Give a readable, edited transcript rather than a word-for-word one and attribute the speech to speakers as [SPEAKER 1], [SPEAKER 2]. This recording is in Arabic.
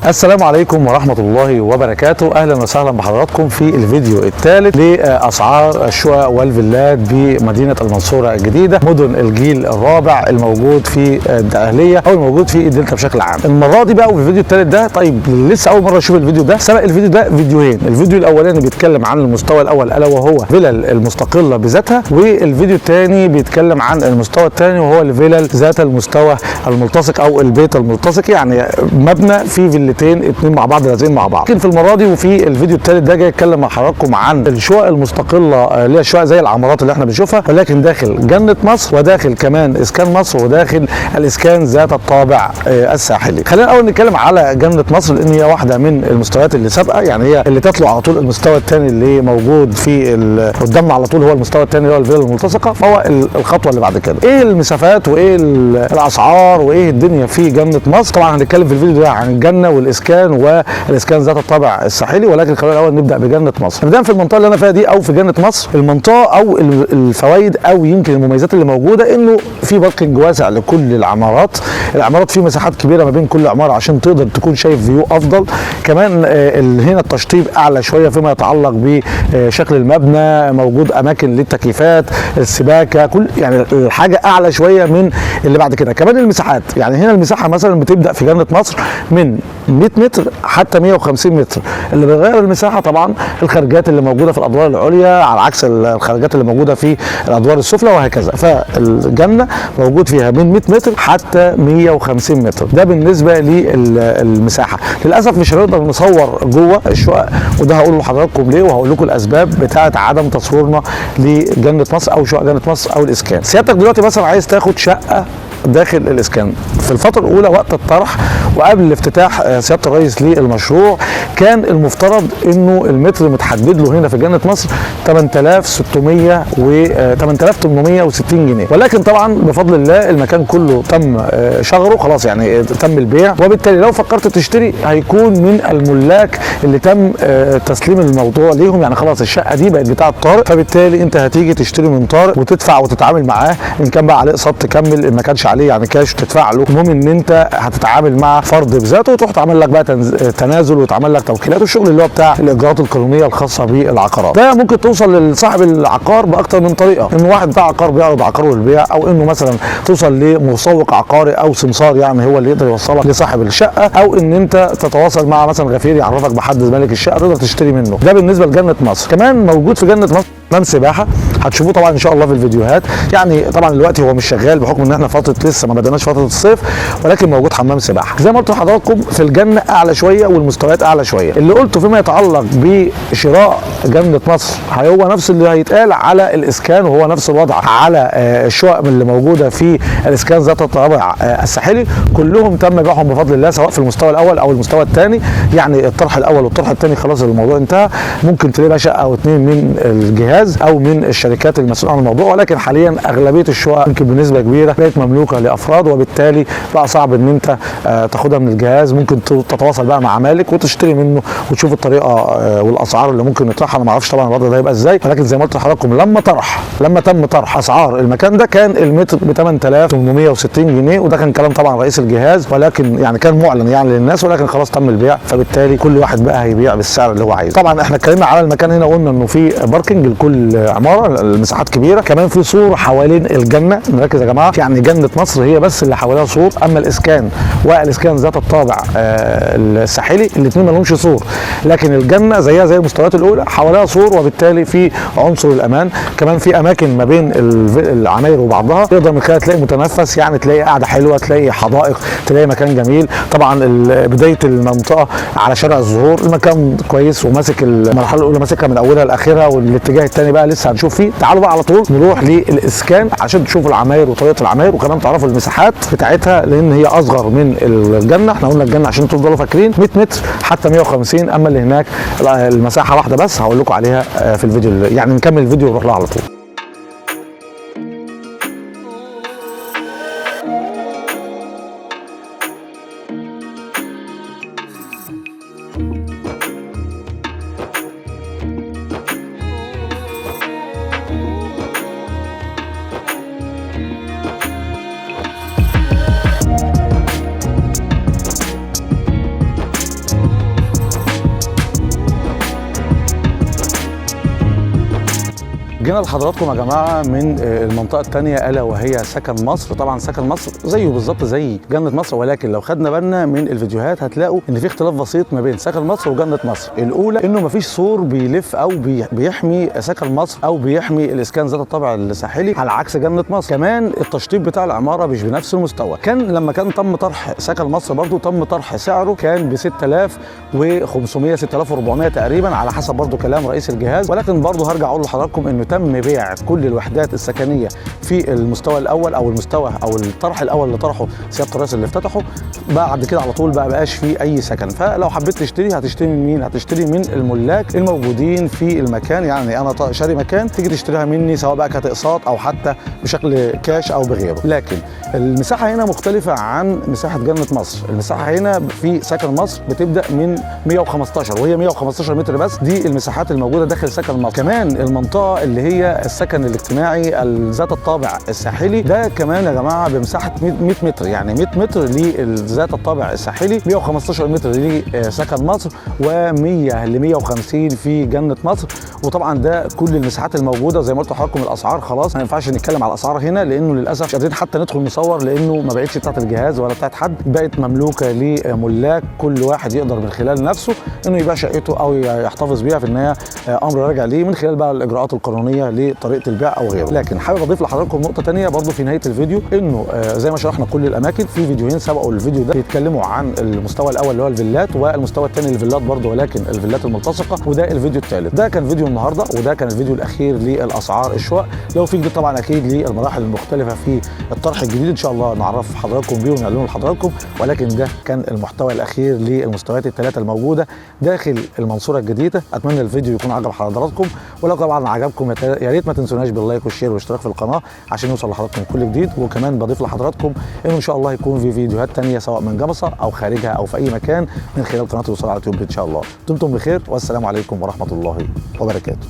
[SPEAKER 1] السلام عليكم ورحمة الله وبركاته. أهلا وسهلا بحضراتكم في الفيديو الثالث لأسعار الشقق والفيلات بمدينة المنصورة الجديدة، مدن الجيل الرابع الموجود في الدقهلية أو الموجود في الدلتا بشكل عام. المرة دي بقى وفي الفيديو الثالث ده، طيب لسه أول مرة أشوف الفيديو ده، سبق الفيديو ده فيديوهين. الفيديو الأولاني بيتكلم عن المستوى الأول ألا وهو فيلل المستقلة بذاتها، والفيديو الثاني بيتكلم عن المستوى الثاني وهو الفيلل ذات المستوى الملتصق أو البيت الملتصق، يعني مبنى فيه فيلتين اتنين مع بعض لازقين مع بعض. لكن في المره دي وفي الفيديو الثالث ده جاي اتكلم مع حضراتكم عن الشقق المستقله اللي هي الشقق زي العمارات اللي احنا بنشوفها، ولكن داخل جنه مصر وداخل كمان اسكان مصر وداخل الاسكان ذات الطابع الساحلي. خلينا اول نتكلم على جنه مصر لان هي واحده من المستويات اللي سابقه، يعني هي اللي تطلع على طول المستوى الثاني اللي موجود في قدامنا على طول هو المستوى الثاني اللي هو الفيلا الملتصقه، فهو الخطوه اللي بعد كده. ايه المسافات وايه الاسعار وايه الدنيا في جنه مصر؟ طبعا هنتكلم في الفيديو ده عن الجنه والاسكان والاسكان ذات الطابع الساحلي، ولكن خلينا الاول نبدا بجنه مصر. نبدا في المنطقه اللي انا فيها دي او في جنه مصر. المنطقه او الفوائد او يمكن المميزات اللي موجوده انه في باركنج واسع لكل العمارات فيه مساحات كبيره ما بين كل عماره عشان تقدر تكون شايف فيو افضل. كمان هنا التشطيب اعلى شويه فيما يتعلق بشكل المبنى، موجود اماكن للتكييفات، السباكه، كل يعني الحاجه اعلى شويه من اللي بعد كده. كمان المساحات، يعني هنا المساحه مثلا بتبدا في جنه مصر من 100 متر حتى 150 متر. اللي بيغير المساحه طبعا الخارجات اللي موجوده في الادوار العليا على عكس الخارجات اللي موجوده في الادوار السفلى وهكذا. فالجنه موجود فيها من 100 متر حتى 150 متر. ده بالنسبه للمساحه. للاسف مش هنقدر نصور جوه الشقق، وده هقول لحضراتكم ليه وهقول لكم الاسباب بتاعه عدم تصويرنا لجنه مصر او شقق جنه مصر او الاسكان. سيادتك دلوقتي مثلا عايز تاخد شقه داخل الاسكان في الفتره الاولى وقت الطرح وقبل افتتاح سياده الرئيس للمشروع، كان المفترض انه المتر متحدد له هنا في جنه مصر 8600 و 8860 جنيه، ولكن طبعا بفضل الله المكان كله تم شغره خلاص، يعني تم البيع، وبالتالي لو فكرت تشتري هيكون من الملاك اللي تم تسليم الموضوع ليهم، يعني خلاص الشقه دي بقت بتاعه طارق، فبالتالي انت هتيجي تشتري من طارق وتدفع وتتعامل معاه، ان كان بقى عليه اقساط تكمل، ان ما كانش عليه يعني كاش تدفع له. المهم ان انت هتتعامل مع فرد بذاته وتروح تعمل لك بقى تنازل وتعمل لك توكيلات والشغل اللي هو بتاع الاجراءات القانونيه الخاصه بالعقارات. ده ممكن توصل لصاحب العقار باكثر من طريقه، انه واحد بتاع عقار بيعرض عقاره للبيع، او انه مثلا توصل لمسوق عقاري او سمسار يعني هو اللي يقدر يوصلك لصاحب الشقه، او ان انت تتواصل مع مثلا غفير يعرفك بحد مالك الشقه تقدر تشتري منه. ده بالنسبه لجنه مصر. كمان موجود في جنه مصر حمام سباحه، هتشوفوه طبعا ان شاء الله في الفيديوهات. يعني طبعا دلوقتي هو مش شغال بحكم ان احنا فتره لسه ما بدأناش فتره الصيف، ولكن موجود حمام سباحه. زي ما قلت لحضراتكم في الجنه اعلى شويه والمستويات اعلى شويه. اللي قلته فيما يتعلق بشراء جنه مصر هو نفس اللي هيتقال على الاسكان، وهو نفس الوضع على الشقق اللي موجوده في الاسكان ذات الطابع الساحلي. كلهم تم بيعهم بفضل الله سواء في المستوى الاول او المستوى الثاني، يعني الطرح الاول والطرح الثاني خلاص الموضوع انتهى. ممكن تلاقي بقى شقه او اثنين من الجهاز او من الشركات المسؤوله عن الموضوع، ولكن حاليا اغلبيه الشقق يمكن بنسبه كبيره بقت مملوكه لافراد، وبالتالي بقى صعب ان انت تاخدها من الجهاز. ممكن تتواصل بقى مع مالك وتشتري منه وتشوف الطريقه والاسعار اللي ممكن نطرحها. انا ما اعرفش طبعا الوضع ده هيبقى ازاي، ولكن زي ما قلت لحضراتكم لما تم طرح اسعار المكان ده كان المتر ب 8860 جنيه، وده كان كلام طبعا رئيس الجهاز، ولكن يعني كان معلن يعني للناس، ولكن خلاص تم البيع، فبالتالي كل واحد بقى هيبيع بالسعر اللي هو عايزه. طبعا احنا اتكلمنا على المكان هنا وقلنا انه في باركنج لكل عماره، المساحات كبيره. كمان في سور حوالين الجنه، نركز يا جماعه، يعني جنه مصر هي بس اللي حواليها سور، اما الاسكان والاسكان ذات الطابع الساحلي الاثنين ما لهمش سور، لكن الجنه زيها زي المستويات الاولى حواليها سور، وبالتالي في عنصر الامان. كمان في اماكن ما بين العماير وبعضها تقدر من خلالها تلاقي متنفس، يعني تلاقي قاعده حلوه، تلاقي حدائق، تلاقي مكان جميل. طبعا بدايه المنطقه على شارع الزهور، المكان كويس وماسك المرحله الاولى ماسكها من اولها لاخرها، والاتجاه الثاني بقى لسه هنشوف فيه. تعالوا بقى على طول نروح للاسكان عشان تشوفوا العماير وطريقه العماير، وكمان تعرفوا المساحات بتاعتها لان هي اصغر من الجنه. احنا قلنا الجنه عشان تفضلوا فاكرين 100 متر حتى 150، اما اللي هناك المساحه واحده بس هقول لكم عليها في الفيديو، يعني نكمل الفيديو ونروح لها على طول. جينا لحضراتكم يا جماعه من المنطقه الثانيه الا وهي سكن مصر. طبعا سكن مصر زيه بالظبط زي جنه مصر، ولكن لو خدنا بالنا من الفيديوهات هتلاقوا ان في اختلاف بسيط ما بين سكن مصر وجنه مصر. الاولى انه مفيش سور بيلف او بيحمي سكن مصر او بيحمي الاسكان ذات الطابع الساحلي على عكس جنه مصر. كمان التشطيب بتاع العماره مش بنفس المستوى. كان لما كان تم طرح سكن مصر برضو تم طرح سعره كان ب 6500 6400 تقريبا على حسب برضو كلام رئيس الجهاز، ولكن برضو هرجع اقول لحضراتكم انه تم بيع كل الوحدات السكنيه في المستوى الاول او المستوى او الطرح الاول اللي طرحه سياده الرئيس اللي افتتحه. بعد كده على طول بقاش فيه اي سكن. فلو حبيت تشتري هتشتري من مين؟ هتشتري من الملاك الموجودين في المكان. يعني انا شاري مكان تيجي تشتريها مني سواء بقى كانت اقساط او حتى بشكل كاش او بغيره. لكن المساحه هنا مختلفه عن مساحه جنه مصر. المساحه هنا في سكن مصر بتبدا من 115 وهي 115 متر بس، دي المساحات الموجوده داخل سكن مصر. كمان المنطقه اللي هي السكن الاجتماعي ذات الطابع الساحلي ده كمان يا جماعه بمساحه 100 متر، يعني 100 متر لذات الطابع الساحلي، 115 متر لسكن مصر و100 ل 150 في جنه مصر. وطبعا ده كل المساحات الموجوده. زي ما قلت لحضراتكم الاسعار خلاص ما ينفعش نتكلم على الاسعار هنا لانه للاسف مش قادرين حتى ندخل نصور لانه ما بقتش بتاعت الجهاز ولا بتاعت حد، بقت مملوكه لملاك. كل واحد يقدر من خلال نفسه انه يبيع شقته او يحتفظ بيها، في النهايه امر راجع ليه من خلال بقى الاجراءات القانونيه لطريقه البيع او غيره. لكن حابب اضيف لحضراتكم نقطه ثانيه برضو في نهايه الفيديو، انه زي ما شرحنا كل الاماكن في فيديوهين سبقوا الفيديو ده بيتكلموا عن المستوى الاول اللي هو الفيلات والمستوى الثاني الفيلات برضو، ولكن الفيلات الملتصقه، وده الفيديو الثالث. ده كان فيديو النهارده وده كان الفيديو الاخير للاسعار الشقق. لو في جديد طبعا اكيد للمراحل المختلفه في الطرح الجديد ان شاء الله نعرف حضراتكم بيه ونعلنه لحضراتكم، ولكن ده كان المحتوى الاخير للمستويات الثلاثه الموجوده داخل المنصوره الجديده. اتمنى الفيديو يكون عجب حضراتكم، ولو طبعا عجبكم يا ريت ما تنسوناش باللايك والشير والاشتراك في القناه عشان يوصل لحضراتكم كل جديد. وكمان بضيف لحضراتكم انه ان شاء الله يكون في فيديوهات ثانيه سواء من جمصه او خارجها او في اي مكان من خلال قناه الوصول على اليوتيوب ان شاء الله. دمتم بخير والسلام عليكم ورحمه الله وبركاته.